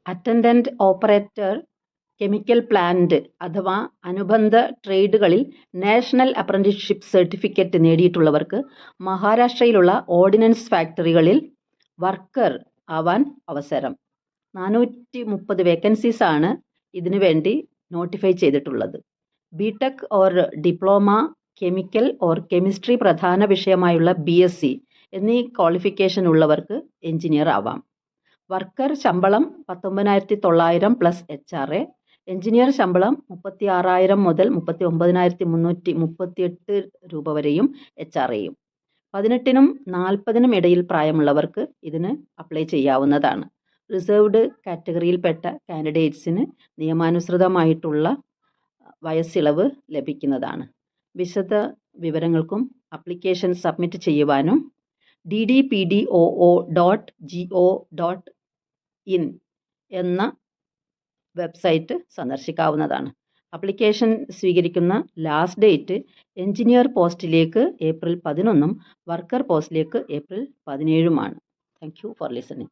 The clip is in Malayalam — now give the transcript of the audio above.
അറ്റൻഡൻറ്റ് ഓപ്പറേറ്റർ കെമിക്കൽ പ്ലാന്റ് അഥവാ അനുബന്ധ ട്രേഡുകളിൽ നാഷണൽ അപ്രന്റീസ്ഷിപ്പ് സർട്ടിഫിക്കറ്റ് നേടിയിട്ടുള്ളവർക്ക് മഹാരാഷ്ട്രയിലുള്ള ഓർഡിനൻസ് ഫാക്ടറികളിൽ വർക്കർ ആവാൻ അവസരം. 430 വേക്കൻസീസാണ് ഇതിനു വേണ്ടി നോട്ടിഫൈ ചെയ്തിട്ടുള്ളത്. B Tech or diploma, chemical or chemistry പ്രധാന വിഷയമായുള്ള BSc എന്നീ ക്വാളിഫിക്കേഷൻ ഉള്ളവർക്ക് എഞ്ചിനീയർ ആവാം. വർക്കർ ശമ്പളം 19,900 പ്ലസ് HRA. എഞ്ചിനീയർ ശമ്പളം 36,000 മുതൽ 39,338 രൂപ വരെയും HRAയും. 18നും 40നും ഇടയിൽ പ്രായമുള്ളവർക്ക് ഇതിന് അപ്ലൈ ചെയ്യാവുന്നതാണ്. റിസർവ്ഡ് കാറ്റഗറിയിൽപ്പെട്ട കാൻഡിഡേറ്റ്സിന് നിയമാനുസൃതമായിട്ടുള്ള വയസ്സിളവ് ലഭിക്കുന്നതാണ്. വിശദ വിവരങ്ങൾക്കും അപ്ലിക്കേഷൻ സബ്മിറ്റ് ചെയ്യുവാനും ddpdoo.go.in എന്ന വെബ്സൈറ്റ് സന്ദർശിക്കാവുന്നതാണ്. അപ്ലിക്കേഷൻ സ്വീകരിക്കുന്ന ലാസ്റ്റ് ഡേറ്റ് എഞ്ചിനീയർ പോസ്റ്റിലേക്ക് April 11 വർക്കർ പോസ്റ്റിലേക്ക് April 17. Thank you for listening.